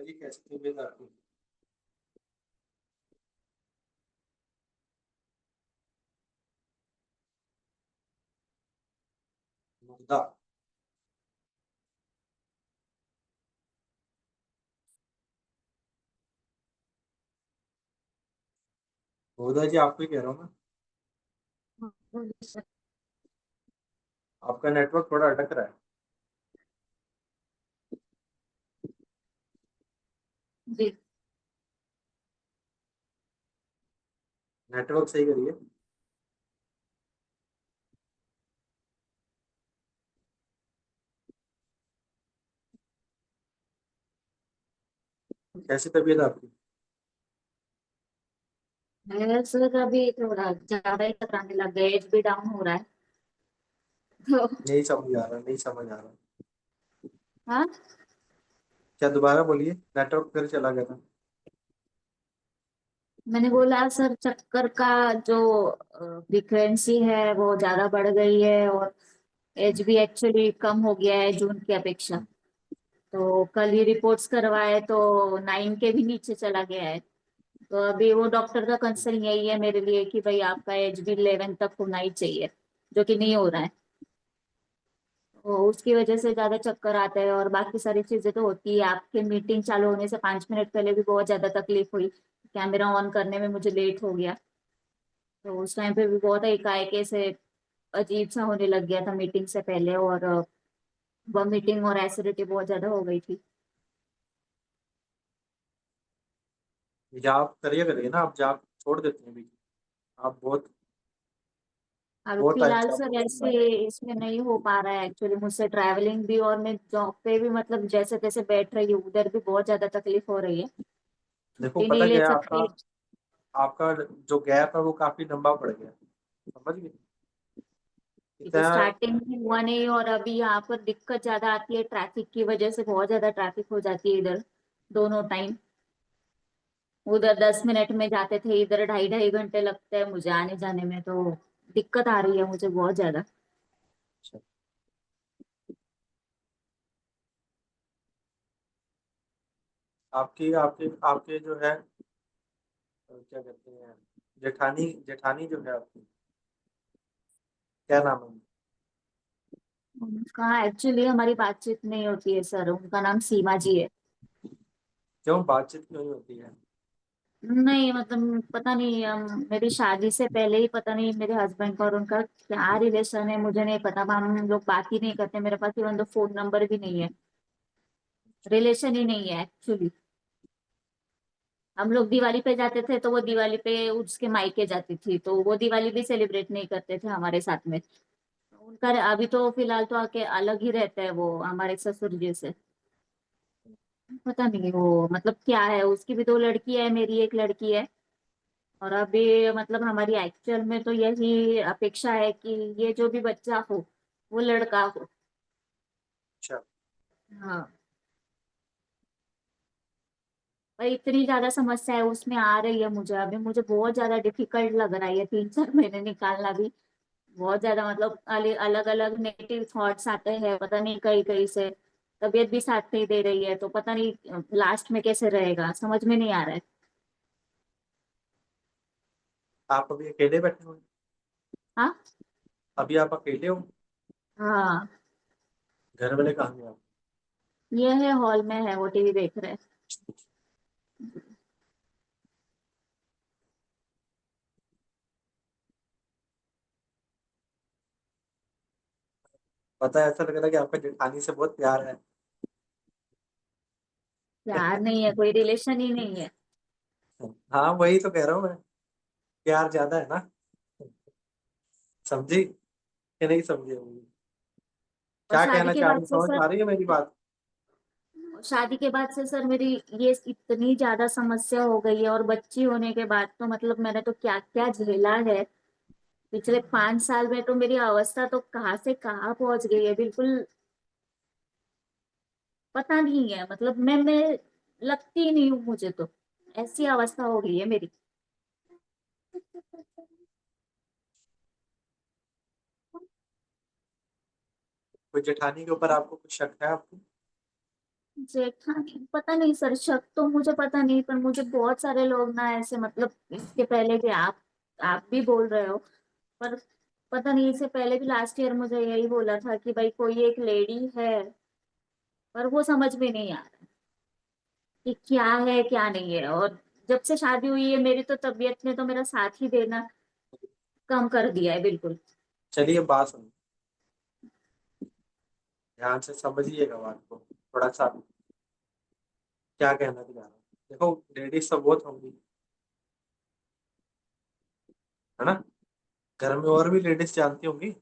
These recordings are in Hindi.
जी, कैसी तबीयत आपकी? मुर्दा। मुर्दा जी, आपको ही कह रहा हूँ मैं। आपका नेटवर्क थोड़ा अटक रहा है। जी। नेटवर्क सही करिए। कैसी तबीयत आपकी? मैं सर अभी थोड़ा ज्यादा ही कराने लग गए, एच बी डाउन हो रहा है। तो नहीं समझ आ रहा, नहीं समझ आ रहा। हाँ, क्या, दोबारा बोलिए, नेटवर्क फिर चला गया था। मैंने बोला सर चक्कर का जो फ्रीक्वेंसी है वो ज्यादा बढ़ गई है, और एच बी एक्चुअली कम हो गया है जून की अपेक्षा। तो कल ही रिपोर्ट्स करवाए तो 9 के भी नीचे चला गया है। तो अभी वो डॉक्टर का कंसर्न यही है मेरे लिए कि भाई आपका एच बी 11 तक होना ही चाहिए, जो कि नहीं हो रहा है। उसकी वजह से ज्यादा चक्कर आता है, और बाकी सारी चीजें तो होती है। आपके मीटिंग चालू होने से 5 मिनट पहले भी बहुत ज्यादा तकलीफ हुई, कैमरा ऑन करने में मुझे लेट हो गया। तो उस टाइम पे भी बहुत एकाएक से अजीब सा होने लग गया था मीटिंग से पहले, और वॉमिटिंग और एसिडिटी बहुत ज्यादा हो गई थी। जाप करिए करिए ना, आप जाप छोड़ देते हैं बीच में। आप बहुत अब बहुत टाइम फिलहाल से सर आपको करना ऐसे है। इसमें नहीं हो पा रहा है एक्चुअली मुझसे ट्रैवलिंग भी, और मैं जॉब पे भी मतलब जैसे तैसे बैठ रही हूँ, उधर भी बहुत ज्यादा तकलीफ हो रही है। देखो, छुट्टी नहीं पता ले क्या है, आपका सकती। आपका जो गैप है वो काफी लंबा पड़ गया। समझ गए? क्योंकि इतना। स्टार्टिंग में हुआ नहीं, और अभी यहाँ पर दिक्कत ज्यादा आती है ट्रैफिक की वजह से, बहुत ज्यादा ट्रैफिक हो जाती है इधर दोनों टाइम। उधर 10 मिनट में जाते थे, इधर 2.5 2.5 घंटे लगते हैं मुझे आने जाने में। तो दिक्कत आ रही है मुझे बहुत ज्यादा। आपकी आपके आपके जो है, क्या कहते हैं, जेठानी जेठानी जो है आपकी, क्या नाम है? उनका एक्चुअली हमारी बातचीत नहीं होती है सर, उनका नाम सीमा जी है। क्यों बातचीत क्यों नहीं होती है? नहीं मतलब पता नहीं, मेरी शादी से पहले ही पता नहीं मेरे हस्बैंड का और उनका क्या रिलेशन है मुझे नहीं पता। हम लोग बात ही नहीं करते, मेरे पास इवन तो फोन नंबर भी नहीं है। रिलेशन ही नहीं है एक्चुअली। हम लोग दिवाली पे जाते थे तो वो दिवाली पे उसके मायके जाती थी, तो वो दिवाली भी सेलिब्रेट नहीं करते थे हमारे साथ में। उनका अभी तो फिलहाल तो आके अलग ही रहता है वो हमारे ससुर जी से। पता नहीं वो मतलब क्या है, उसकी भी 2 लड़की है, मेरी एक लड़की है। और अभी मतलब हमारी एक्चुअल में तो यही अपेक्षा है कि ये जो भी बच्चा हो वो लड़का हो। अच्छा। हाँ। पर इतनी ज्यादा समस्या है उसमें आ रही है मुझे, अभी मुझे बहुत ज्यादा डिफिकल्ट लग रहा है ये 3 4 महीने निकालना भी। बहुत ज्यादा मतलब अलग अलग नेगेटिव थॉट्स आते हैं, पता नहीं कहीं कहीं से। तबीयत भी साथ नहीं दे रही है, तो पता नहीं लास्ट में कैसे रहेगा, समझ में नहीं आ रहा है। आप अभी अकेले बैठे हो? हाँ। अभी आप अकेले हो? हाँ। घर वाले कहाँ हैं आप? ये है हॉल में है, वो टीवी देख रहे हैं। पता है, ऐसा लग रहा है कि आपका जेठानी से बहुत प्यार है। प्यार नहीं है, कोई रिलेशन ही नहीं है। हाँ, वही तो कह रहा हूँ मैं। प्यार ज्यादा है ना। समझी कि नहीं समझी? और क्या शादी कहना के चाह रही बाद है, से समझ में सर, आ रही है मेरी बात? शादी के बाद से सर मेरी ये इतनी ज्यादा समस्या हो गई है, और बच्ची होने के बाद तो मतलब मैंने तो क्या क्या झेला है। पिछले 5 साल में तो मेरी अवस्था तो कहाँ से कहाँ पहुंच गई है बिल्कुल। पता नहीं है मतलब मैं लगती ही नहीं हूँ मुझे तो, ऐसी अवस्था हो गई है मेरी। कोई जेठानी के ऊपर आपको कुछ शक है आपको? जेठानी पता नहीं सर, शक तो मुझे पता नहीं, पर मुझे बहुत सारे लोग ना ऐसे, मतलब इसके पहले भी आप भी बोल रहे हो, पर पता नहीं, इससे पहले भी लास्ट ईयर मुझे यही बोला था कि भाई कोई एक लेडी है, पर वो समझ में नहीं आ रहा कि क्या है क्या नहीं है। और जब से शादी हुई है मेरी, तो तबीयत ने तो मेरा साथ ही देना कम कर दिया है बिल्कुल। चलिए बात सुनिए, ध्यान से समझिएगा बात को थोड़ा सा, क्या कहना चाह रहा हूँ। देखो, लेडीज तो बहुत होंगी, है ना, घर में और भी लेडीज जानती होंगी।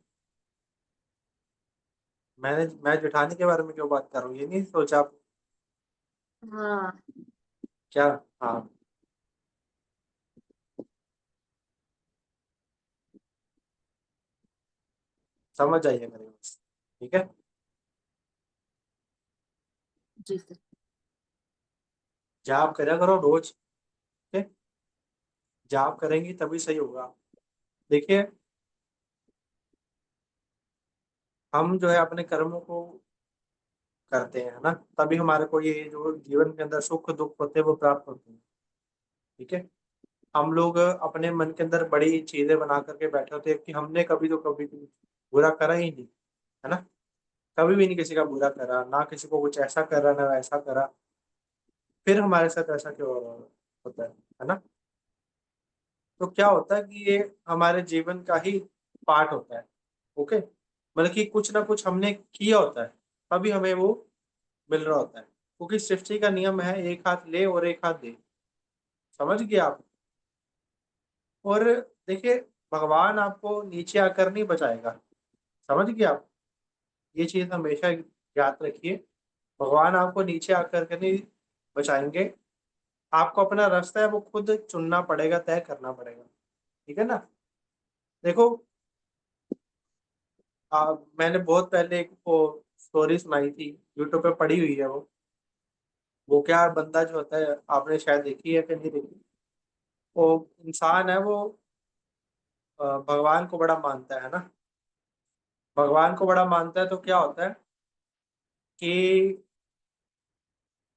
मैं जेठानी के बारे में क्यों बात कर रहा हूँ, ये नहीं सोचा आप? हाँ क्या? हाँ, समझ जाइए मेरे बस, ठीक है। जी सर। जॉब करा करो रोज, ठीक है? जॉब करेंगी तभी सही होगा। देखिए, हम जो है अपने कर्मों को करते हैं, है ना, तभी हमारे को ये जो जीवन के अंदर सुख दुख होते हैं वो प्राप्त होते हैं, ठीक है। हम लोग अपने मन के अंदर बड़ी चीजें बना करके बैठे होते हैं कि हमने कभी तो कभी भी बुरा करा ही नहीं, है ना, कभी भी नहीं किसी का बुरा करा, ना किसी को कुछ ऐसा करा ना वैसा करा, फिर हमारे साथ ऐसा क्यों होता है ना। तो क्या होता है कि ये हमारे जीवन का ही पार्ट होता है, ओके, मतलब कि कुछ ना कुछ हमने किया होता है, तभी हमें वो मिल रहा होता है, क्योंकि सृष्टि का नियम है एक हाथ ले और एक हाथ दे, समझ गए आप? और देखिए, भगवान आपको नीचे आकर नहीं बचाएगा, समझ गए आप? ये चीज हमेशा याद रखिए, भगवान आपको नीचे आकर के नहीं बचाएंगे, आपको अपना रास्ता है वो खुद चुनना पड़ेगा, तय करना पड़ेगा, ठीक है ना। देखो, मैंने बहुत पहले एक वो स्टोरी सुनाई थी, यूट्यूब पे पड़ी हुई है वो क्या बंदा जो होता है, आपने शायद देखी है कि नहीं देखी, वो इंसान है वो भगवान को बड़ा मानता है ना, भगवान को बड़ा मानता है, तो क्या होता है कि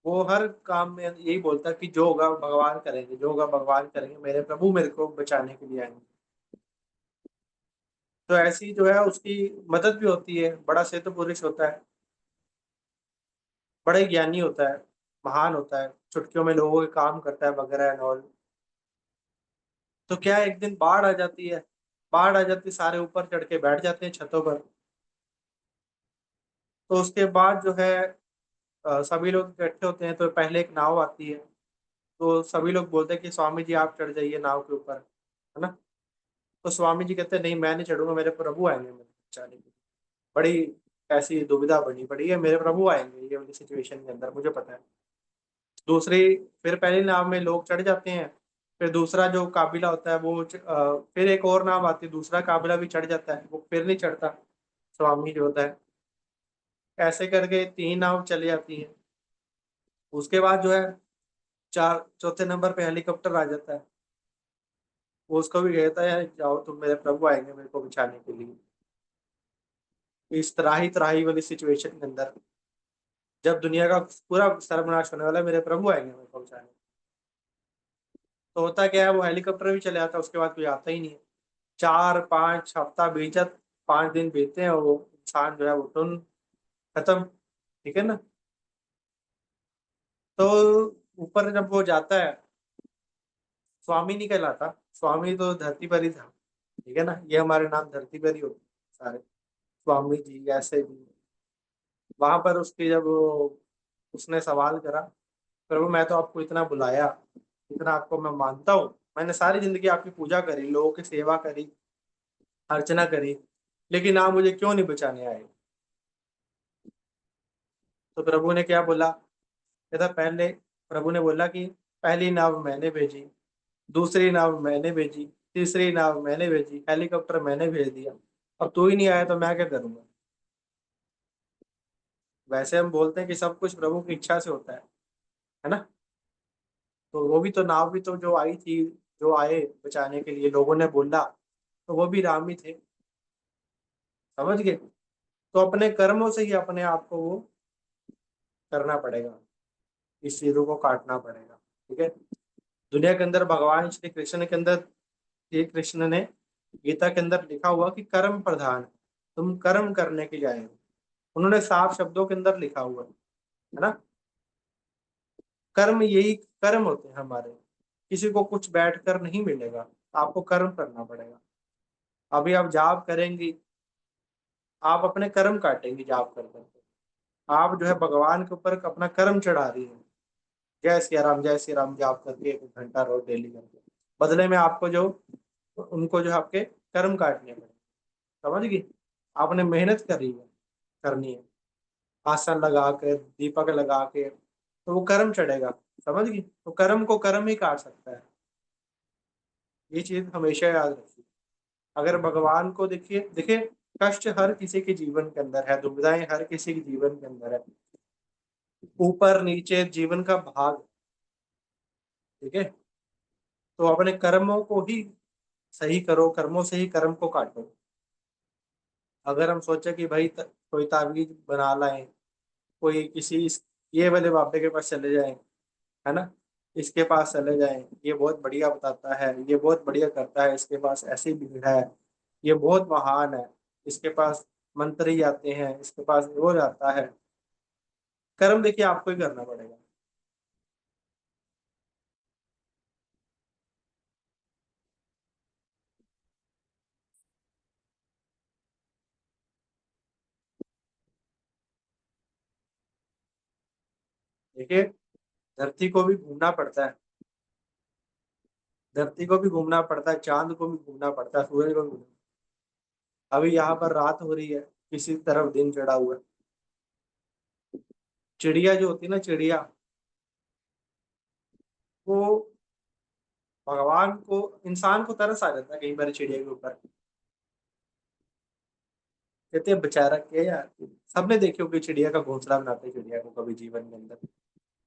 वो हर काम में यही बोलता है कि जो होगा भगवान करेंगे, जो होगा भगवान करेंगे, मेरे प्रभु मेरे को बचाने के लिए आएंगे। तो ऐसी जो है उसकी मदद भी होती है, बड़ा सिद्ध पुरुष होता है, बड़ा ही ज्ञानी होता है, महान होता है, चुटकियों में लोगों के काम करता है वगैरह एंड ऑल। तो क्या है, एक दिन बाढ़ आ जाती है, बाढ़ आ जाती है, सारे ऊपर चढ़ के बैठ जाते हैं छतों पर। तो उसके बाद जो है सभी लोग इकट्ठे होते हैं, तो पहले एक नाव आती है, तो सभी लोग बोलते हैं कि स्वामी जी आप चढ़ जाइए नाव के ऊपर, है ना। तो स्वामी जी कहते हैं नहीं मैं नहीं चढ़ूंगा, मेरे प्रभु आएंगे मेरे बचाने के लिए। बड़ी ऐसी दुविधा बनी पड़ी है, मेरे प्रभु आएंगे ये वाली सिचुएशन के अंदर, मुझे पता है। दूसरी, फिर पहली नाव में लोग चढ़ जाते हैं, फिर दूसरा जो काबिला होता है वो फिर एक और नाव आती है, दूसरा काबिला भी चढ़ जाता है, वो फिर नहीं चढ़ता, स्वामी जो होता है। ऐसे करके तीन नाव चली जाती हैं। उसके बाद जो है चार चौथे नंबर पे हेलीकॉप्टर आ जाता है, वो उसको भी कहता है जाओ तुम, मेरे प्रभु आएंगे मेरे को बचाने के लिए। इस त्राही त्राही वाली सिचुएशन के अंदर, जब दुनिया का पूरा सर्वनाश होने वाला है, मेरे प्रभु आएंगे मेरे को बचाने। तो होता क्या है, वो हेलीकॉप्टर भी चले जाता है, उसके बाद कोई आता ही नहीं है। 4-5 हफ्ता बीतत, 5 दिन बीतते हैं, और वो इंसान जो है वो टुन खत्म, ठीक है ना। तो ऊपर जब वो जाता है, स्वामी नहीं कहलाता, स्वामी तो धरती पर ही था, ठीक है ना, ये हमारे नाम धरती पर ही होते हैं सारे, स्वामी जी ऐसे भी। वहां पर उसकी जब उसने सवाल करा, प्रभु मैं तो आपको इतना बुलाया, इतना आपको मैं मानता हूँ, मैंने सारी जिंदगी आपकी पूजा करी, लोगों की सेवा करी, अर्चना करी, लेकिन आप मुझे क्यों नहीं बचाने आए? तो प्रभु ने क्या बोला, कहता पहले, प्रभु ने बोला कि पहली नाव मैंने भेजी, दूसरी नाव मैंने भेजी, तीसरी नाव मैंने भेजी, हेलीकॉप्टर मैंने भेज दिया, अब तू ही नहीं आया तो मैं क्या करूंगा? वैसे हम बोलते हैं कि सब कुछ प्रभु की इच्छा से होता है ना। तो वो भी तो नाव भी तो जो आई थी, जो आए बचाने के लिए लोगों ने बोला, तो वो भी राम ही थे, समझ गए। तो अपने कर्मों से ही अपने आप को वो करना पड़ेगा, इस चीजों को काटना पड़ेगा। ठीक है। दुनिया के अंदर भगवान श्री कृष्ण के अंदर, श्री कृष्ण ने गीता के अंदर लिखा हुआ कि कर्म प्रधान है, तुम कर्म करने के लिए आए हो। उन्होंने साफ शब्दों के अंदर लिखा हुआ है ना। कर्म, यही कर्म होते हैं हमारे। किसी को कुछ बैठ कर नहीं मिलेगा, आपको कर्म करना पड़ेगा। अभी आप जॉब करेंगी, आप अपने कर्म काटेंगे जॉब कर करके। आप जो है भगवान के ऊपर अपना कर्म चढ़ा रही है, जय श्री राम जय श्री राम जॉब करके 1 घंटा रोज डेली करके, बदले में आपको जो, उनको जो आपके कर्म काटने पड़े। समझ गई। आपने मेहनत करी है, करनी है, आसन लगा के, दीपक लगा के, तो वो कर्म चढ़ेगा। समझ गई। तो कर्म को कर्म ही काट सकता है, ये चीज हमेशा याद रखिए। अगर भगवान को देखिए, देखिए कष्ट हर किसी के जीवन के अंदर है, दुविधाएं हर किसी के जीवन के अंदर है, ऊपर नीचे जीवन का भाग। ठीक है। तो अपने कर्मों को ही सही करो, कर्मों से ही कर्म को काटो। अगर हम सोचे कि भाई कोई ताबीज बना लाए, कोई किसी ये वाले बाबे के पास चले जाएं, है ना, इसके पास चले जाएं, ये बहुत बढ़िया बताता है, ये बहुत बढ़िया करता है, इसके पास ऐसी भीड़ है, ये बहुत महान है, इसके पास मंत्री जाते हैं, इसके पास वो जाता है। कर्म देखिए आपको ही करना पड़ेगा। देखिए, धरती को भी घूमना पड़ता है, धरती को भी घूमना पड़ता है, चांद को भी घूमना पड़ता है, सूरज को भी घूमना। अभी यहाँ पर रात हो रही है, किसी तरफ दिन चढ़ा हुआ है। चिड़िया जो होती है ना, चिड़िया, वो भगवान को, इंसान को तरस आ जाता है कई बार चिड़िया के ऊपर। कहते हैं बेचारा क्या यार, सबने देखी होगी चिड़िया का घोंसला बनाते हैं चिड़िया को कभी जीवन के अंदर।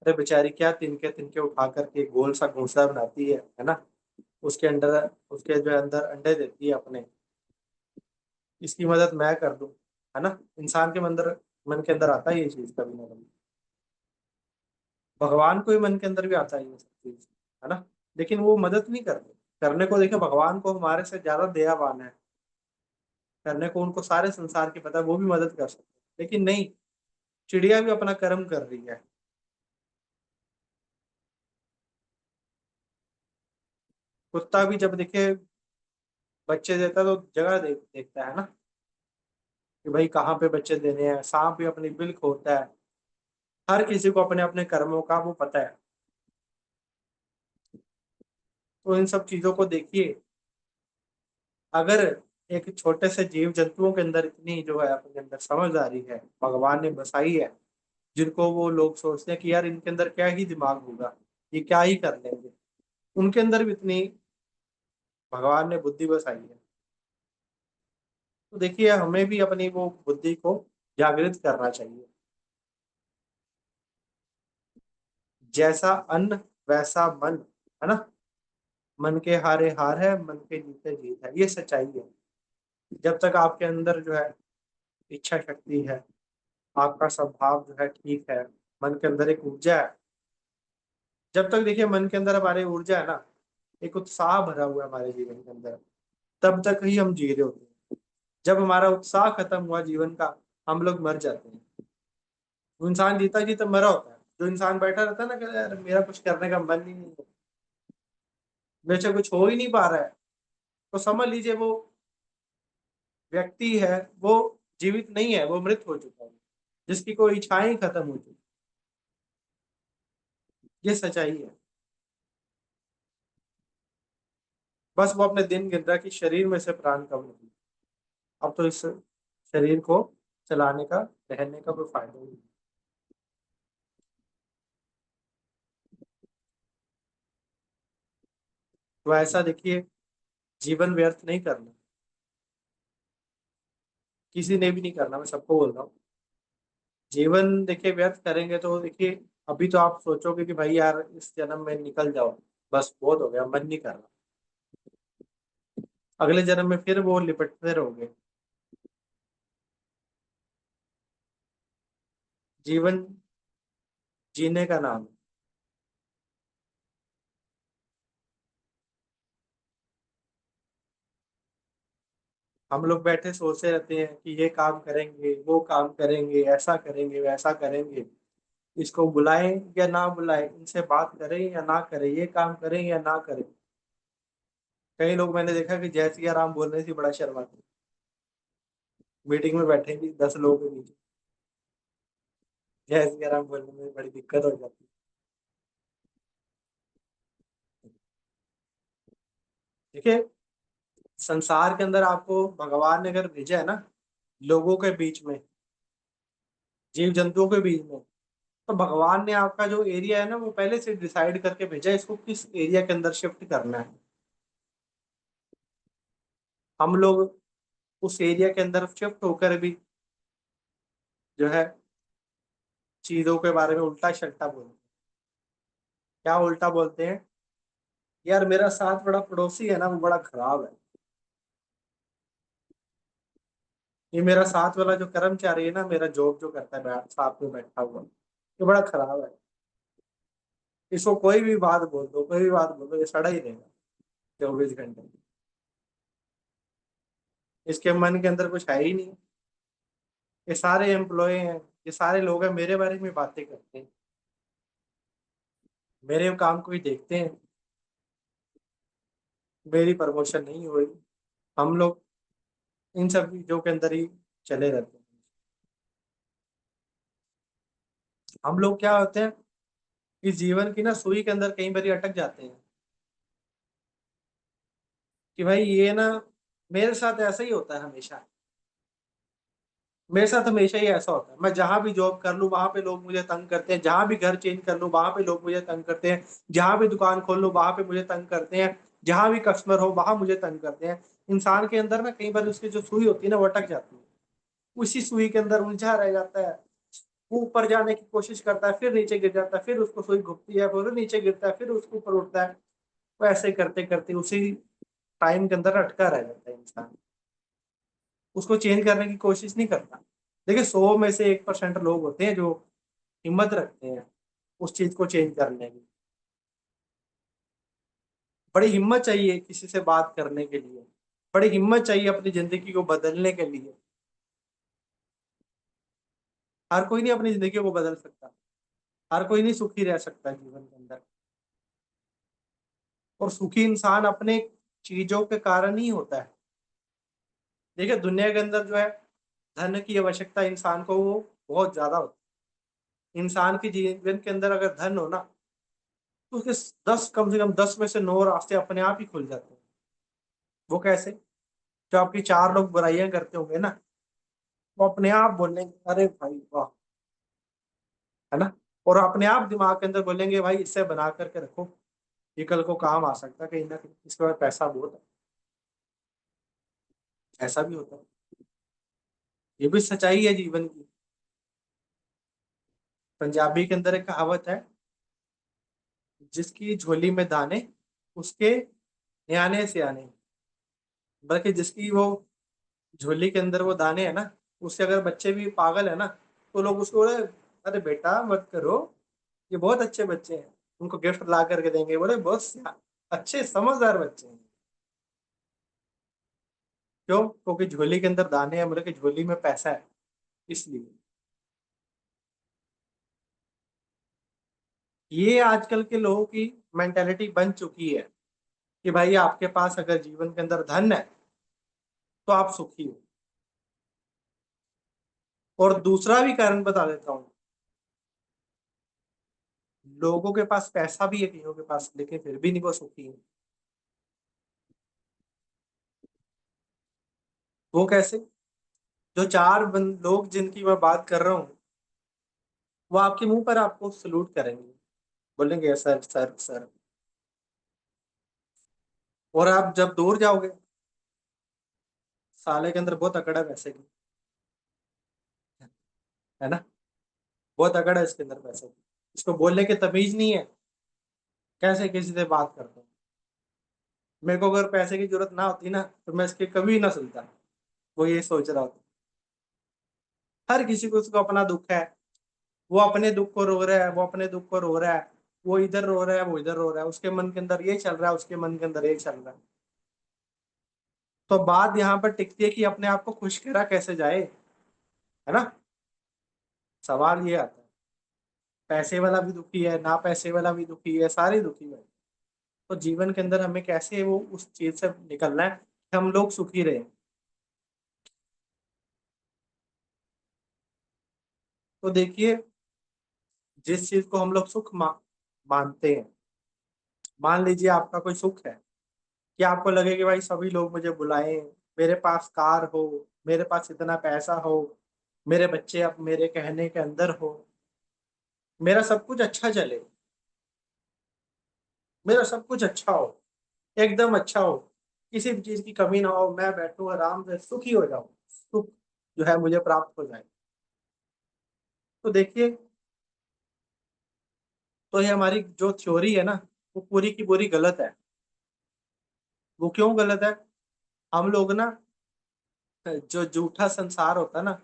अरे बेचारी क्या तिनके तिनके उठा करके गोल सा घोंसला बनाती है ना। उसके अंदर, उसके जो है अंदर अंडे देती है अपने, इसकी मदद मैं कर दूं, है ना। इंसान के अंदर, मन के अंदर आता है ये चीज कभी ना कभी। भगवान को भी मन के अंदर भी आता है ये सब चीज, है ना। लेकिन वो मदद नहीं करते। करने को देखिए भगवान को हमारे से ज्यादा दयावान है, करने को उनको सारे संसार की पता है, वो भी मदद कर सकते हैं, लेकिन नहीं, चिड़िया भी अपना कर्म कर रही है। कुत्ता भी जब देखे बच्चे देता है तो जगह देखता है ना, कि भाई कहाँ पे बच्चे देने हैं। सांप भी अपनी बिल खोदता है। हर किसी को अपने अपने कर्मों का वो पता है। तो इन सब चीजों को देखिए, अगर एक छोटे से जीव जंतुओं के अंदर इतनी जो है अपने अंदर समझदारी है, भगवान ने बसाई है, जिनको वो लोग सोचते हैं कि यार इनके अंदर क्या ही दिमाग होगा, ये क्या ही कर लेंगे, उनके अंदर भी इतनी भगवान ने बुद्धि बसाई है। तो देखिए हमें भी अपनी वो बुद्धि को जागृत करना चाहिए। जैसा अन्न वैसा मन, है ना। मन के हारे हार है, मन के जीते जीत है, ये सच्चाई है। जब तक आपके अंदर जो है इच्छा शक्ति है, आपका स्वभाव जो है ठीक है, मन के अंदर एक ऊर्जा है, जब तक देखिए मन के अंदर हमारे ऊर्जा है ना, एक उत्साह भरा हुआ है हमारे जीवन के अंदर, तब तक ही हम जी रहे होते हैं। जब हमारा उत्साह खत्म हुआ जीवन का, हम लोग मर जाते हैं। वो इंसान जीता जीता मरा होता है। जो इंसान बैठा रहता है ना कि यार मेरा कुछ करने का मन ही नहीं है, मेरे से कुछ हो ही नहीं पा रहा है, तो समझ लीजिए वो व्यक्ति है, वो जीवित नहीं है, वो मृत हो चुका है, जिसकी कोई इच्छाएं ही खत्म हो चुकी। ये सच्चाई है। बस वो अपने दिन गिन रहा है कि शरीर में से प्राण कब निकले। अब तो इस शरीर को चलाने का, रहने का कोई फायदा ही नहीं। तो ऐसा देखिए, जीवन व्यर्थ नहीं करना, किसी ने भी नहीं करना, मैं सबको बोल रहा हूँ। जीवन देखिए व्यर्थ करेंगे तो देखिए, अभी तो आप सोचोगे कि भाई यार इस जन्म में निकल जाओ, बस बहुत हो गया, मन नहीं कर रहा। अगले जन्म में फिर वो लिपटते रहोगे। जीवन जीने का नाम है। हम लोग बैठे सोचते रहते हैं कि ये काम करेंगे, वो काम करेंगे, ऐसा करेंगे, वैसा करेंगे, इसको बुलाएं या ना बुलाएं, इनसे बात करें या ना करें, ये काम करें या ना करें। कई लोग मैंने देखा कि जय सिया राम बोलने से बड़ा शर्माते हैं। मीटिंग में बैठेंगे 10 लोगों के बीच, जय सिया राम बोलने में बड़ी दिक्कत हो जाती है। देखिए, संसार के अंदर आपको भगवान ने अगर भेजा है ना, लोगों के बीच में, जीव जंतुओं के बीच में, तो भगवान ने आपका जो एरिया है ना वो पहले से डिसाइड करके भेजा है, इसको किस एरिया के अंदर शिफ्ट करना है। हम लोग उस एरिया के अंदर शिफ्ट होकर भी जो है चीजों के बारे में उल्टा शल्टा बोलते हैं। क्या उल्टा बोलते हैं? यार मेरा साथ बड़ा पड़ोसी है ना, वो बड़ा खराब है। ये मेरा साथ वाला जो कर्मचारी है ना, मेरा जॉब जो करता है साथ में बैठा हुआ, ये बड़ा खराब है। इसको कोई भी बात बोल दो, कोई भी बात बोल दो, ये सड़ा ही रहेगा 24 घंटे। इसके मन के अंदर कुछ है ही नहीं। ये सारे एम्प्लॉय हैं, ये सारे लोग हैं, मेरे बारे में बातें करते हैं, मेरे काम को ही देखते हैं, मेरी प्रमोशन नहीं हुई। हम लोग इन सब चीजों के अंदर ही चले रहते हैं। हम लोग क्या होते हैं कि जीवन की ना सुई के अंदर कई बार अटक जाते हैं कि भाई ये ना, मेरे साथ ऐसा ही होता है हमेशा। मेरे साथ हमेशा ही ऐसा होता है, मैं जहां भी जॉब कर लूँ वहां पे लोग मुझे तंग करते हैं, जहां भी घर चेंज कर लूँ वहां पे लोग मुझे तंग करते हैं, जहां भी दुकान खोल लूँ वहां पे मुझे तंग करते हैं, जहां भी कस्टमर हो वहां मुझे तंग करते हैं। इंसान के अंदर ना कई बार उसकी जो सुई होती है ना वो अटक जाती है, उसी सुई के अंदर उलझा रह जाता है। वो ऊपर जाने की कोशिश करता है, फिर नीचे गिर जाता है, फिर उसको सुई घुटती है, फिर नीचे गिरता है, फिर उसको ऊपर उठता है। वो ऐसे करते करते उसी टाइम के अंदर अटका रह जाता है इंसान, उसको चेंज करने की कोशिश नहीं करता। देखिए, 100 में से 1% लोग होते हैं जो हिम्मत रखते हैं उस चीज को चेंज करने की। बड़ी हिम्मत चाहिए किसी से बात करने के लिए, बड़ी हिम्मत चाहिए अपनी जिंदगी को बदलने के लिए। हर कोई नहीं अपनी जिंदगी को बदल सकता, हर कोई नहीं सुखी रह सकता जीवन के अंदर। और सुखी इंसान अपने चीजों के कारण ही होता है। देखिए, दुनिया के अंदर जो है धन की आवश्यकता इंसान को वो बहुत ज्यादा होती है। इंसान के जीवन के अंदर अगर धन हो ना, तो उसके 10, कम से कम 10 में से 9 रास्ते अपने आप ही खुल जाते हैं। वो कैसे? जो आपकी 4 लोग बुराइयां करते होंगे ना, वो अपने आप बोलेंगे अरे भाई वाह, है ना? और अपने आप दिमाग के अंदर बोलेंगे भाई इससे बना करके रखो, ये कल को काम आ सकता है कहीं ना कहीं, इसके बाद पैसा बहुत है। ऐसा भी होता है, ये भी सच्चाई है जीवन की। पंजाबी के अंदर एक कहावत है, जिसकी झोली में दाने उसके न्याने से आने। बल्कि जिसकी वो झोली के अंदर वो दाने है ना, उससे अगर बच्चे भी पागल है ना, तो लोग उसको बोले अरे बेटा मत करो, ये बहुत अच्छे बच्चे हैं, उनको गिफ्ट ला करके देंगे, बोले बहुत अच्छे समझदार बच्चे हैं। क्यों? क्योंकि झोली के अंदर दाने हैं, बोले कि झोली में पैसा है, इसलिए। ये आजकल के लोगों की मेंटेलिटी बन चुकी है कि भाई आपके पास अगर जीवन के अंदर धन है तो आप सुखी हो। और दूसरा भी कारण बता देता हूँ, लोगों के पास पैसा भी है कईयों के पास, लेकिन फिर भी नहीं वो सुखी है। वो कैसे? जो लोग जिनकी मैं बात कर रहा हूँ, वो आपके मुंह पर आपको सलूट करेंगे, बोलेंगे सर सर सर। और आप जब दूर जाओगे, साले के अंदर बहुत अकड़ है पैसे की, है ना? बहुत अकड़ है इसके अंदर पैसे की, इसको बोलने की तमीज नहीं है, कैसे किसी से बात करते हैं। मेरे को अगर पैसे की जरूरत ना होती ना, तो मैं इसके कभी ना सुनता। वो ये सोच रहा होता, हर किसी को उसको अपना दुख है, वो अपने दुख को रो रहा है, वो अपने दुख को रो रहा है, वो इधर रो रहा है, वो इधर रो रहा है, उसके मन के अंदर ये चल रहा है, उसके मन के अंदर ये चल रहा है। तो बात यहाँ पर टिकती है कि अपने आप को खुश करा कैसे जाए, है ना। सवाल ये आता है, पैसे वाला भी दुखी है, ना पैसे वाला भी दुखी है, सारे दुखी है। तो जीवन के अंदर हमें कैसे वो उस चीज से निकलना है कि हम लोग सुखी रहे। तो देखिए, जिस चीज को हम लोग सुख मानते हैं, मान लीजिए आपका कोई सुख है कि आपको लगे कि भाई सभी लोग मुझे बुलाएं, मेरे पास कार हो, मेरे पास इतना पैसा हो, मेरे बच्चे अब मेरे कहने के अंदर हो, मेरा सब कुछ अच्छा चले, मेरा सब कुछ अच्छा हो, एकदम अच्छा हो, किसी भी चीज की कमी ना हो, मैं बैठूं आराम से सुखी हो जाऊं, सुख जो है मुझे प्राप्त हो जाए। तो देखिए, तो ये हमारी जो थ्योरी है ना, वो पूरी की पूरी गलत है। वो क्यों गलत है? हम लोग ना, जो झूठा संसार होता है ना,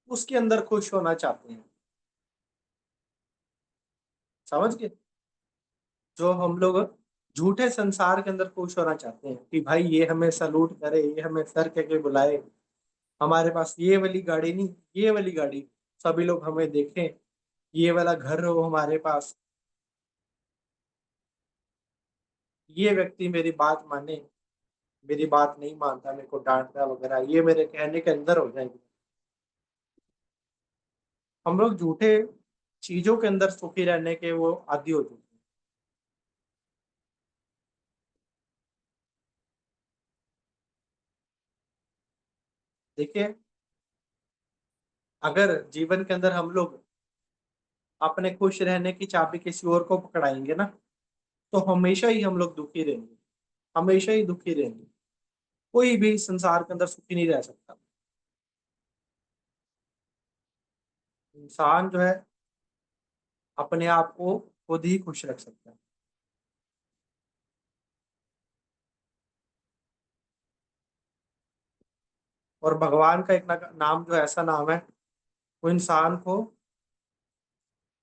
उसके अंदर खुश होना चाहते हैं। समझ गए? जो हम लोग झूठे संसार के अंदर खुश होना चाहते हैं कि भाई ये हमें सलूट करे, ये हमें सर कह के बुलाए, हमारे पास ये वाली गाड़ी नहीं, ये वाली गाड़ी, सभी लोग हमें देखें, ये वाला घर हो हमारे पास, ये व्यक्ति मेरी बात माने, मेरी बात नहीं मानता, मेरे को डांटता वगैरह, ये मेरे कहने के अंदर हो जाएंगे। हम लोग झूठे चीजों के अंदर सुखी रहने के वो आदी हो चुके हैं। देखिए, अगर जीवन के अंदर हम लोग अपने खुश रहने की चाबी किसी और को पकड़ाएंगे ना, तो हमेशा ही हम लोग दुखी रहेंगे, हमेशा ही दुखी रहेंगे। कोई भी संसार के अंदर सुखी नहीं रह सकता। इंसान जो है अपने आप को खुद ही खुश रख सकता है। और भगवान का एक नाम जो ऐसा नाम है, वो इंसान को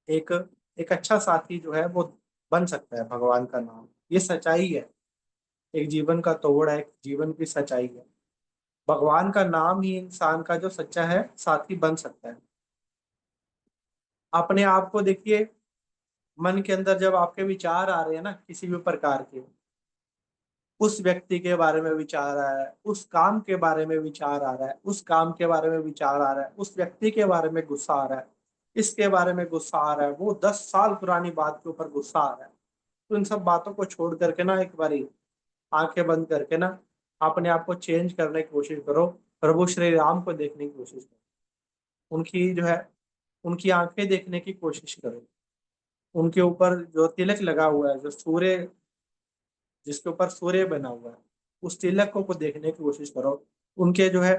एक एक अच्छा साथी जो है वो बन सकता है। भगवान का नाम, ये सच्चाई है, एक जीवन का तोड़ है, एक जीवन की सच्चाई है। भगवान का नाम ही इंसान का जो सच्चा है साथी बन सकता है। अपने आप को देखिए, मन के अंदर जब आपके विचार आ रहे हैं ना किसी भी प्रकार के, उस व्यक्ति के बारे में विचार आ रहा है, उस काम के बारे में विचार आ रहा है, उस काम के बारे में विचार आ रहा है, उस व्यक्ति के बारे में गुस्सा आ रहा है, इसके बारे में गुस्सा आ रहा है, वो 10 साल पुरानी बात के ऊपर गुस्सा आ रहा है, तो इन सब बातों को छोड़ करके ना, एक बारी आंखें बंद करके ना, अपने आप को चेंज करने की कोशिश करो, प्रभु श्री राम को देखने की कोशिश करो, उनकी जो है उनकी आंखें देखने की कोशिश करो, उनके ऊपर जो तिलक लगा हुआ है, जो सूर्य, जिसके ऊपर सूर्य बना हुआ है, उस तिलक को देखने की कोशिश करो, उनके जो है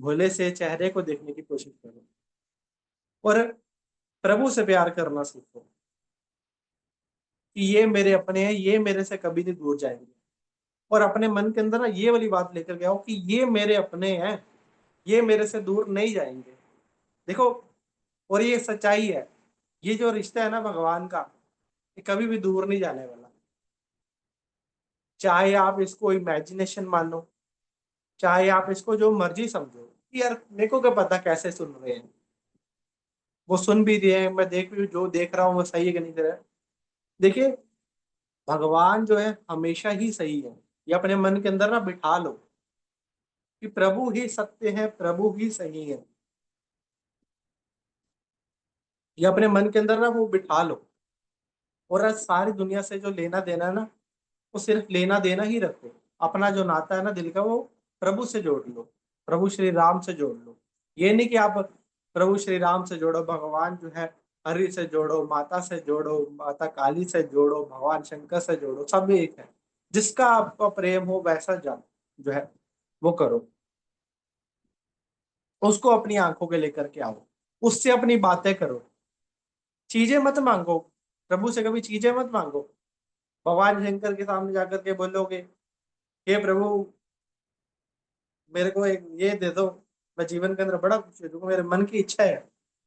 भोले से चेहरे को देखने की कोशिश करो, और प्रभु से प्यार करना सीखो कि ये मेरे अपने हैं, ये मेरे से कभी नहीं दूर जाएंगे। और अपने मन के अंदर ना ये वाली बात लेकर के आओ कि ये मेरे अपने हैं, ये मेरे से दूर नहीं जाएंगे। देखो, और ये सच्चाई है, ये जो रिश्ता है ना भगवान का, ये कभी भी दूर नहीं जाने वाला। चाहे आप इसको इमेजिनेशन मानो, चाहे आप इसको जो मर्जी समझो कि यार मेरे को क्या पता कैसे सुन रहे हैं, वो सुन भी रहे हैं, मैं देख भी जो देख रहा हूँ वो सही है कि नहीं दे रहा है। देखिए, भगवान जो है हमेशा ही सही है। ये अपने मन के अंदर ना बिठा लो कि प्रभु ही सत्य है, प्रभु ही सही है। ये अपने मन के अंदर ना वो बिठा लो, और आज सारी दुनिया से जो लेना देना है ना, वो सिर्फ लेना देना ही रखो। अपना जो नाता है ना दिल का, वो प्रभु से जोड़ लो, प्रभु श्री राम से जोड़ लो। ये नहीं कि आप प्रभु श्री राम से जोड़ो, भगवान जो है हरि से जोड़ो, माता से जोड़ो, माता काली से जोड़ो, भगवान शंकर से जोड़ो, सब एक है। जिसका आपका प्रेम हो वैसा जा जो है वो करो, उसको अपनी आंखों के लेकर के आओ, उससे अपनी बातें करो। चीजें मत मांगो, प्रभु से कभी चीजें मत मांगो। भगवान शंकर के सामने जाकर के बोलोगे, हे प्रभु, मेरे को एक ये दे दो, मैं जीवन के अंदर बड़ा खुश हो जाऊंगा, मेरे मन की इच्छा है।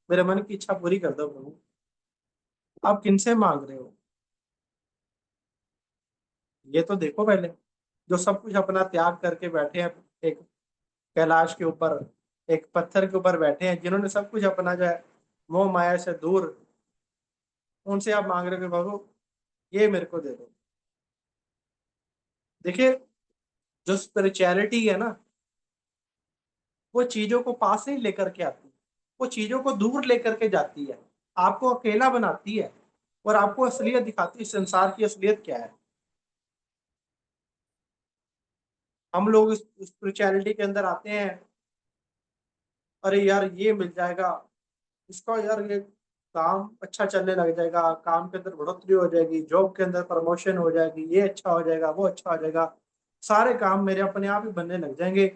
मेरे मन की इच्छा पूरी कर दो प्रभु। आप किनसे मांग रहे हो? ये तो देखो पहले, जो सब कुछ अपना त्याग करके बैठे हैं एक कैलाश के ऊपर, एक पत्थर के ऊपर बैठे हैं, जिन्होंने सब कुछ अपना जो है मोह माया से दूर, उनसे आप मांग रहे हो कि प्रभु ये मेरे को दे दो। देखिए, जो स्पिरिचुअलिटी है ना, वो चीजों को पास नहीं लेकर के आती, वो चीजों को दूर लेकर के जाती है, आपको अकेला बनाती है, और आपको असलियत दिखाती है, संसार की असलियत क्या है। हम लोग इस स्पिरिचुअलिटी के अंदर आते हैं, अरे यार ये मिल जाएगा, इसका यार ये काम अच्छा चलने लग जाएगा, काम के अंदर बढ़ोतरी हो जाएगी, जॉब के अंदर प्रमोशन हो जाएगी, ये अच्छा हो जाएगा, वो अच्छा हो जाएगा, सारे काम मेरे अपने आप ही बनने लग जाएंगे,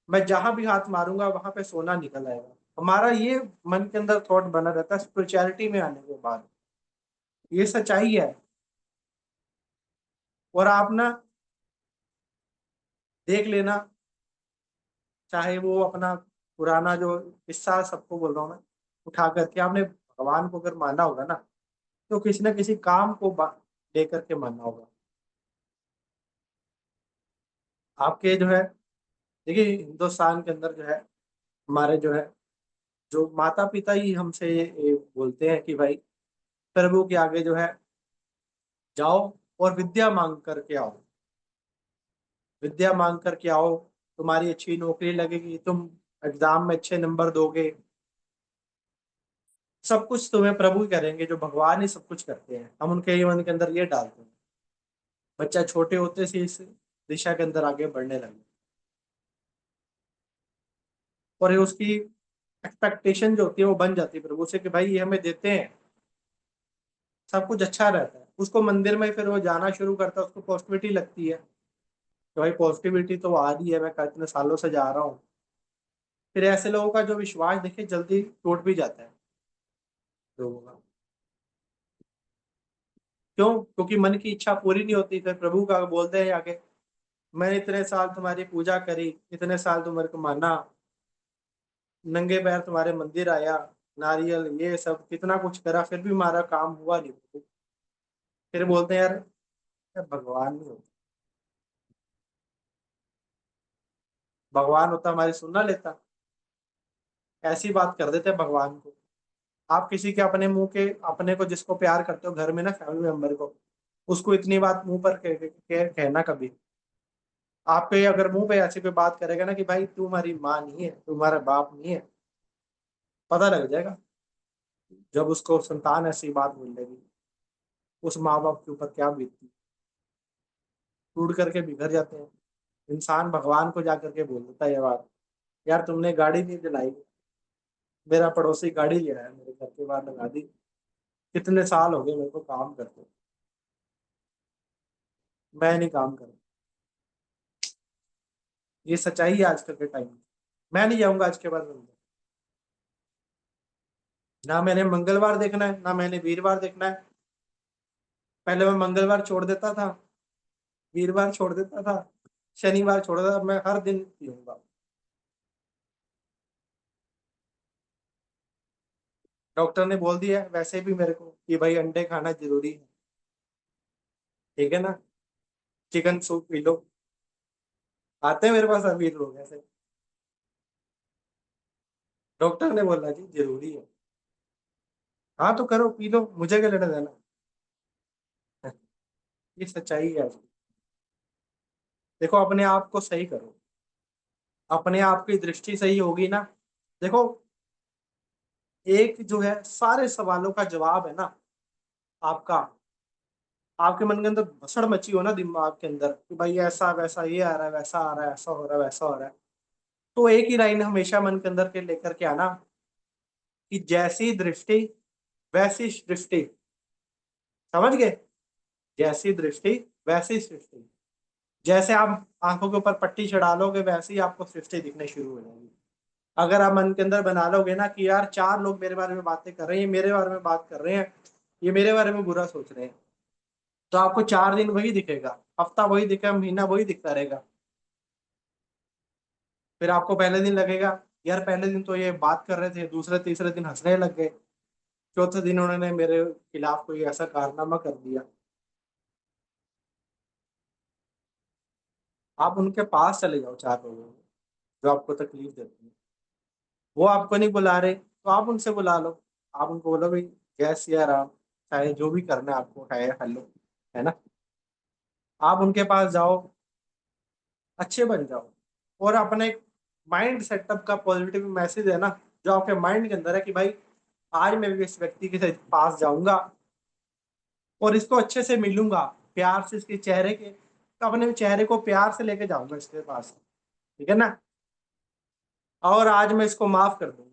मैं जहां भी हाथ मारूंगा वहां पे सोना निकल आएगा। हमारा ये मन के अंदर थॉट बना रहता है स्पिरिचुअलिटी में आने के बाद। ये सच्चाई है। और आप ना देख लेना, चाहे वो अपना पुराना जो किस्सा सबको बोल रहा हूँ मैं, उठा करके आपने भगवान को अगर माना होगा ना, तो किसी ना किसी काम को लेकर के मानना होगा। आपके जो है, देखिए हिंदुस्तान के अंदर जो है, हमारे जो है, जो माता पिता ही हमसे ये बोलते हैं कि भाई प्रभु के आगे जो है जाओ और विद्या मांग करके आओ, विद्या मांग करके आओ, तुम्हारी अच्छी नौकरी लगेगी, तुम एग्जाम में अच्छे नंबर दोगे, सब कुछ तुम्हें प्रभु ही करेंगे, जो भगवान ही सब कुछ करते हैं, हम उनके ही मन के अंदर ये डालते हैं। बच्चा छोटे होते से इस दिशा के अंदर आगे बढ़ने लगे, और ये उसकी एक्सपेक्टेशन जो होती है वो बन जाती है प्रभु से कि भाई ये हमें देते हैं, सब कुछ अच्छा रहता है। उसको मंदिर में फिर वो जाना शुरू करता है, उसको पॉजिटिविटी लगती है कि भाई पॉजिटिविटी तो आ रही है, मैं इतने सालों से जा रहा हूँ। फिर ऐसे लोगों का जो विश्वास देखिए जल्दी टूट भी जाता है लोगों का। क्यों? क्योंकि मन की इच्छा पूरी नहीं होती, फिर प्रभु का बोलते हैं आगे, मैंने इतने साल तुम्हारी पूजा करी, इतने साल तुम मेरे को माना, नंगे पैर तुम्हारे मंदिर आया, नारियल ये सब कितना कुछ करा, फिर भी हमारा काम हुआ नहीं। फिर बोलते हैं यार, यार भगवान नहीं होता, भगवान होता हमारी सुन ना लेता। ऐसी बात कर देते हैं भगवान को। आप किसी के अपने मुंह के, अपने को जिसको प्यार करते हो घर में ना, फैमिली मेंबर को, उसको इतनी बात मुंह पर कहना कभी। आपके अगर मुंह पे ऐसी कोई बात करेगा ना कि भाई तू हमारी माँ नहीं है, तू हमारा बाप नहीं है, पता लग जाएगा। जब उसको संतान ऐसी बात बोलेगी, उस माँ बाप के ऊपर क्या बीतती, टूट करके बिखर जाते हैं। इंसान भगवान को जाकर के बोल देता है ये बात, यार तुमने गाड़ी नहीं दिलाई, मेरा पड़ोसी गाड़ी ले आया मेरे घर के बाहर लगा दी, कितने साल हो गए मेरे को काम करते, मैं नहीं काम कर। ये सच्चाई है आजकल के टाइम में। मैं नहीं जाऊंगा आज के बाद मंदिर, ना मैंने मंगलवार देखना है, ना मैंने वीरवार देखना है। पहले मैं मंगलवार छोड़ देता था, वीरवार छोड़ देता था, शनिवार छोड़ देता था, मैं हर दिन पीऊंगा। डॉक्टर ने बोल दिया है वैसे भी मेरे को कि भाई अंडे खाना जरूरी है, ठीक है ना, चिकन सूप पी लो। आते हैं मेरे पास अभी लोग ऐसे, डॉक्टर ने बोला जी जरूरी है। हाँ तो करो, पी लो, मुझे क्या लेना देना। ये सच्चाई है। देखो अपने आप को सही करो, अपने आप की दृष्टि सही होगी ना। देखो, एक जो है सारे सवालों का जवाब है ना आपका, आपके मन के अंदर भसड़ मची हो ना दिमाग के अंदर कि भाई ऐसा वैसा, ये आ रहा है, वैसा आ रहा है, ऐसा हो रहा है, वैसा हो रहा है, तो एक ही लाइन हमेशा मन के अंदर के लेकर के आना कि जैसी दृष्टि वैसी सृष्टि। समझ गए? जैसी दृष्टि वैसी सृष्टि। जैसे आप आंखों के ऊपर पट्टी चढ़ा लोगे, वैसे ही आपको सृष्टि दिखने शुरू हो जाएगी। अगर आप मन के अंदर बना लोगे ना कि यार चार लोग मेरे बारे में बातें कर रहे हैं, ये मेरे बारे में बात कर रहे हैं, ये मेरे बारे में बुरा सोच रहे हैं, तो आपको 4 दिन वही दिखेगा, हफ्ता वही दिखेगा, महीना वही दिखता रहेगा। फिर आपको पहले दिन लगेगा यार पहले दिन तो ये बात कर रहे थे, दूसरे तीसरे दिन हंसने लग गए, चौथे दिन उन्होंने मेरे खिलाफ कोई ऐसा कारनामा कर दिया। आप उनके पास चले जाओ, चार लोगों में जो आपको तकलीफ देते हैं, वो आपको नहीं बुला रहे तो आप उनसे बुला लो। आप उनको बोलो भाई जय सिया राम, चाहे जो भी करना है आपको है हेलो, है ना। आप उनके पास जाओ, अच्छे बन जाओ, और अपने माइंड सेटअप का पॉजिटिव मैसेज है ना, जो आपके माइंड के अंदर है कि भाई आज मैं भी इस व्यक्ति के पास जाऊंगा और इसको अच्छे से मिलूंगा, प्यार से इसके चेहरे के, अपने चेहरे को प्यार से लेके जाऊंगा इसके पास, ठीक है ना। और आज मैं इसको माफ कर दूंगा,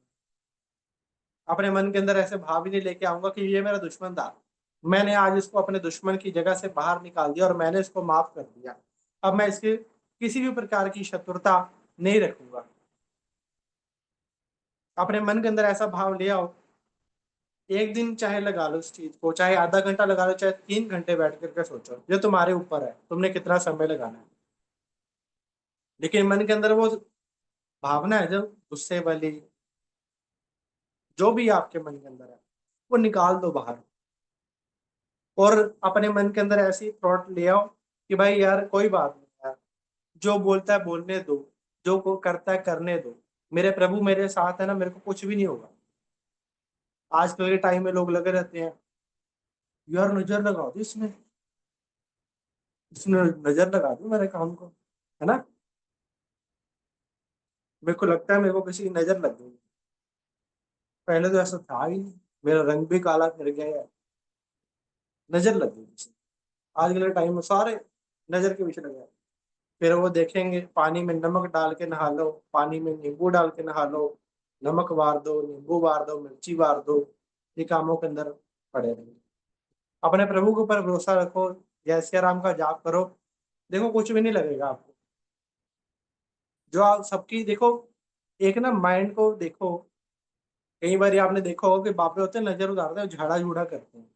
अपने मन के अंदर ऐसे भाव ही नहीं लेके आऊंगा कि ये मेरा दुश्मन था, मैंने आज इसको अपने दुश्मन की जगह से बाहर निकाल दिया और मैंने इसको माफ कर दिया। अब मैं इसके किसी भी प्रकार की शत्रुता नहीं रखूंगा। अपने मन के अंदर ऐसा भाव ले आओ। एक दिन चाहे लगा लो इस चीज को, चाहे आधा घंटा लगा लो, चाहे 3 घंटे बैठ करके सोचो, ये तुम्हारे ऊपर है, तुमने कितना समय लगाना है। लेकिन मन के अंदर वो भावना है जो गुस्से वाली, जो भी आपके मन के अंदर है, वो निकाल दो बाहर। और अपने मन के अंदर ऐसी थॉट ले आओ कि भाई यार कोई बात नहीं यार, जो बोलता है बोलने दो, जो को करता है करने दो, मेरे प्रभु मेरे साथ है ना, मेरे को कुछ भी नहीं होगा। आजकल के टाइम में लोग लगे रहते हैं, यार नजर लगा दी इसने, इसने नजर लगा दी मेरे काम को, है ना। मेरे को लगता है मेरे को किसी की नजर लग गई, पहले तो ऐसा था ही नहीं, मेरा रंग भी काला कर गया है, नजर लग गई किसी। आजकल के टाइम में सारे नजर के पीछे लगे हैं। फिर वो देखेंगे पानी में नमक डाल के नहा लो, पानी में नींबू डाल के नहा लो, नमक वार दो, नींबू वार दो, मिर्ची वार दो, ये कामों के अंदर पड़े रहेंगे। अपने प्रभु के ऊपर भरोसा रखो, जय सिया राम का जाप करो, देखो कुछ भी नहीं लगेगा आपको। जो आप सबकी देखो, एक ना माइंड को देखो, कई बार आपने देखा होगा कि बापे होते हैं नजर उतारते हैं, झाड़ा झूड़ा करते हैं,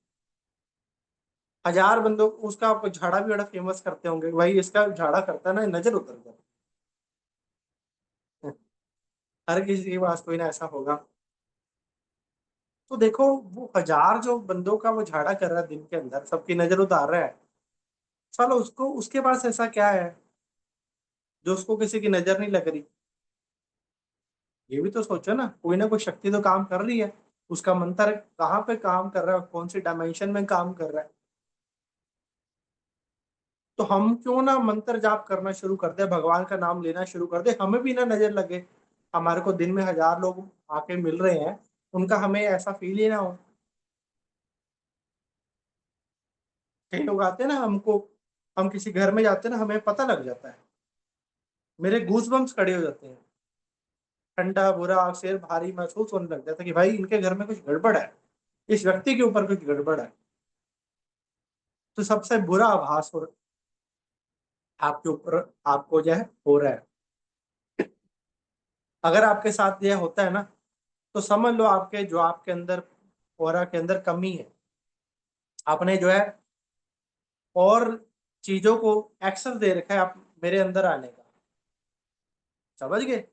1000 बंदों उसका आप झाड़ा भी बड़ा फेमस करते होंगे, भाई इसका झाड़ा करता है ना, नजर उतर जाता है। हर किसी के पास कोई ना ऐसा होगा। तो देखो वो 1000 जो बंदों का वो झाड़ा कर रहा है दिन के अंदर, सबकी नजर उतार रहा है, चलो उसको उसके पास ऐसा क्या है जो उसको किसी की नजर नहीं लग रही। ये भी तो सोचो ना कोई शक्ति तो काम कर रही है, उसका मंत्र कहाँ पे काम कर रहा है, कौन सी डायमेंशन में काम कर रहा है। तो हम क्यों ना मंत्र जाप करना शुरू कर दे, भगवान का नाम लेना शुरू कर दे, हमें भी ना नजर लगे। हमारे को दिन में 1000 लोग आके मिल रहे हैं, उनका हमें ऐसा फील ही ना हो। कई लोग आते हैं ना हमको, हम किसी घर में जाते हैं ना, हमें पता लग जाता है, मेरे गूज बम्स खड़े हो जाते हैं, ठंडा बुरा सिर भारी महसूस होने लग जाता है कि भाई इनके घर में कुछ गड़बड़ है, इस व्यक्ति के ऊपर कुछ गड़बड़ है। तो सबसे बुरा आभास हो आपके ऊपर, आपको जो है हो रहा है। अगर आपके साथ यह होता है ना, तो समझ लो आपके जो आपके अंदर ऑरा के अंदर कमी है, आपने जो है और चीजों को एक्सेस दे रखा है आप मेरे अंदर आने का, समझ गए।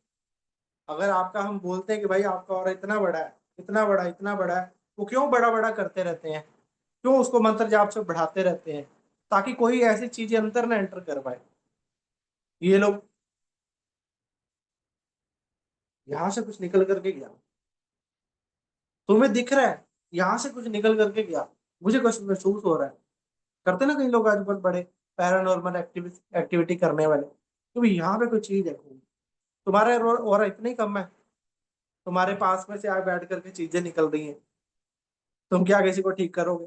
अगर आपका हम बोलते हैं कि भाई आपका ऑरा इतना बड़ा है, इतना बड़ा, इतना बड़ा है, वो क्यों बड़ा बड़ा करते रहते हैं, क्यों उसको मंत्र जाप से बढ़ाते रहते हैं, ताकि कोई ऐसी चीजें अंदर ना एंटर कर पाए। ये लोग यहाँ से कुछ निकल करके गया, तुम्हें दिख रहा है यहाँ से कुछ निकल करके गया, मुझे कुछ महसूस हो रहा है। करते ना कई लोग आज बहुत बड़े पैरानॉर्मल एक्टिविटी करने वाले, तो भी यहाँ पे कोई चीज है, तुम्हारा और इतना ही कम है, तुम्हारे पास में से आग बैठ करके चीजें निकल रही हैं, तुम क्या किसी को ठीक करोगे।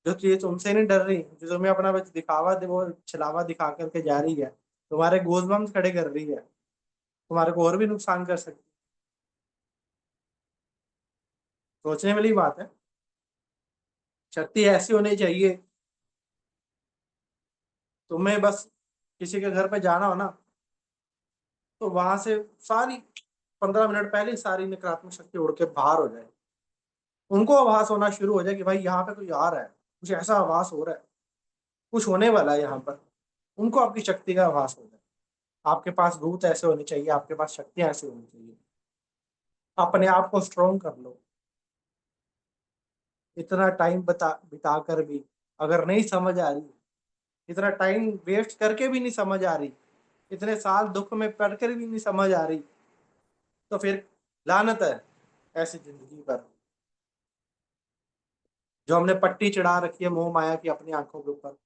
जो चीज तुमसे नहीं डर रही, जो तुम्हें अपना बस दिखावा दे, वो छलावा दिखा करके जा रही है, तुम्हारे गोजबम्स खड़े कर रही है, तुम्हारे को और भी नुकसान कर सकती है। सोचने वाली बात है। शक्ति ऐसी होनी चाहिए, तुम्हें बस किसी के घर पे जाना हो ना, तो वहां से सारी 15 मिनट पहले ही सारी नकारात्मक शक्ति उड़ के बाहर हो जाए, उनको आभास होना शुरू हो जाए कि भाई यहाँ पे कोई आ रहा है, कुछ ऐसा आभास हो रहा है, कुछ होने वाला है यहाँ पर, उनको आपकी शक्ति का आभास हो जाए। आपके पास रूट ऐसे होनी चाहिए, आपके पास शक्तियां ऐसे होनी चाहिए। अपने आप को स्ट्रोंग कर लो। इतना टाइम बिता कर भी अगर नहीं समझ आ रही, इतना टाइम वेस्ट करके भी नहीं समझ आ रही, इतने साल दुख में पढ़ कर भी नहीं समझ आ रही, तो फिर लानत है ऐसी जिंदगी पर जो हमने पट्टी चढ़ा रखी है मोह माया की अपनी आंखों के ऊपर।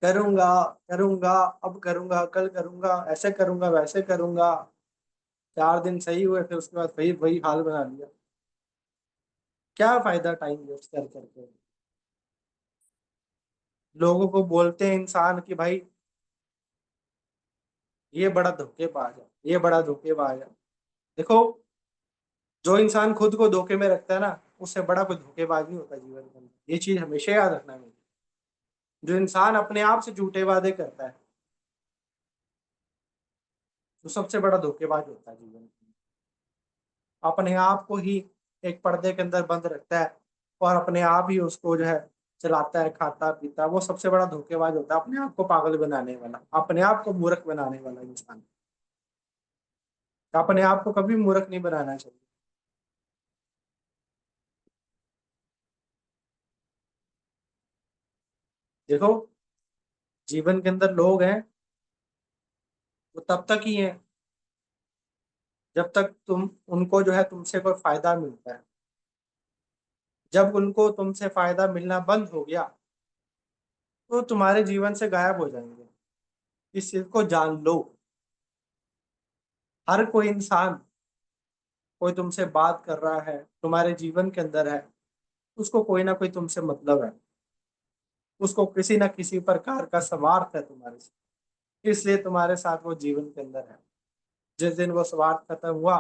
करूंगा, करूंगा, अब करूंगा, कल करूंगा, ऐसे करूंगा, वैसे करूंगा। 4 दिन सही हुए, फिर उसके बाद वही वही हाल बना लिया। क्या फायदा टाइम वेस्ट कर करके। लोगों को बोलते हैं इंसान कि भाई ये बड़ा धोखेबाज है, ये बड़ा धोखेबाज है। देखो, जो इंसान खुद को धोखे में रखता है ना, उससे बड़ा कोई धोखेबाज नहीं होता जीवन के अंदर। ये चीज हमेशा याद रखना है मुझे। जो इंसान अपने आप से झूठे वादे करता है, वो सबसे बड़ा धोखेबाज होता है जीवन में। अपने आप को ही एक पर्दे के अंदर बंद रखता है और अपने आप ही उसको जो है चलाता है, खाता पीता है, वो सबसे बड़ा धोखेबाज होता है। अपने आप को पागल बनाने वाला, अपने आप को मूर्ख बनाने वाला इंसान। अपने आप को कभी मूर्ख नहीं बनाना चाहिए। देखो, जीवन के अंदर लोग हैं, वो तब तक ही हैं जब तक तुम उनको जो है तुमसे कोई फायदा मिलता है। जब उनको तुमसे फायदा मिलना बंद हो गया, तो तुम्हारे जीवन से गायब हो जाएंगे। इस चीज को जान लो। हर कोई इंसान, कोई तुमसे बात कर रहा है, तुम्हारे जीवन के अंदर है, उसको कोई ना कोई तुमसे मतलब है। उसको किसी ना किसी प्रकार का स्वार्थ है तुम्हारे से, इसलिए तुम्हारे साथ वो जीवन के अंदर है। जिस दिन वो स्वार्थ खत्म हुआ,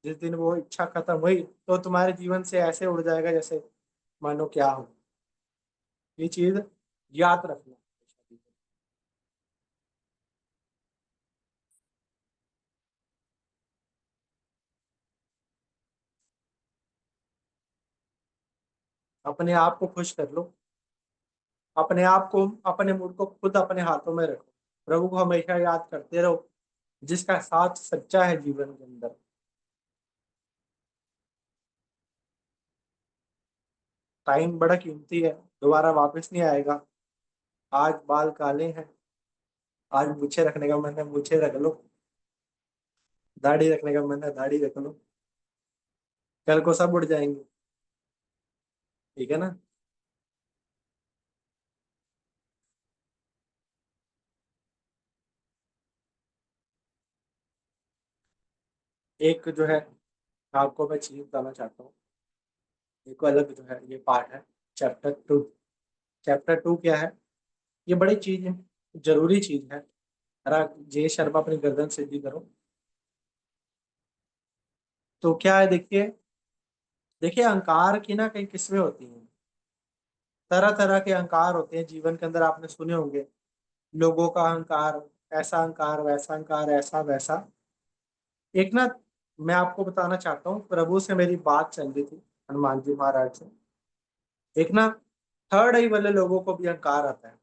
जिस दिन वो इच्छा खत्म हुई, तो तुम्हारे जीवन से ऐसे उड़ जाएगा जैसे मानो क्या हो। ये चीज याद रखना। अपने आप को खुश कर लो। अपने आप को, अपने मूड को खुद अपने हाथों में रखो। प्रभु को हमेशा याद करते रहो, जिसका साथ सच्चा है जीवन के अंदर। टाइम बड़ा कीमती है, दोबारा वापस नहीं आएगा। आज बाल काले हैं, आज मूछें रखने का मन है मूछें रख लो, दाढ़ी रखने का मन है दाढ़ी रख लो। कल को सब उड़ जाएंगे। ठीक है ना। एक जो है आपको मैं चीज बताना चाहता हूँ। एक अलग जो है ये पार्ट है, चैप्टर 2। चैप्टर 2 क्या है? ये बड़ी चीज है, जरूरी चीज है। जरा जय शर्मा अपनी गर्दन सीधी करो। तो क्या है, देखिए, देखिए अहंकार की ना कई किस्में होती हैं। तरह तरह के अहंकार होते हैं जीवन के अंदर, आपने सुने होंगे। लोगों का अहंकार, ऐसा अहंकार, वैसा अहंकार, ऐसा वैसा। एक ना, मैं आपको बताना चाहता हूँ, प्रभु से मेरी बात चल रही थी, हनुमान जी महाराज से। एक ना थर्ड आई वाले लोगों को भी अहंकार आता है।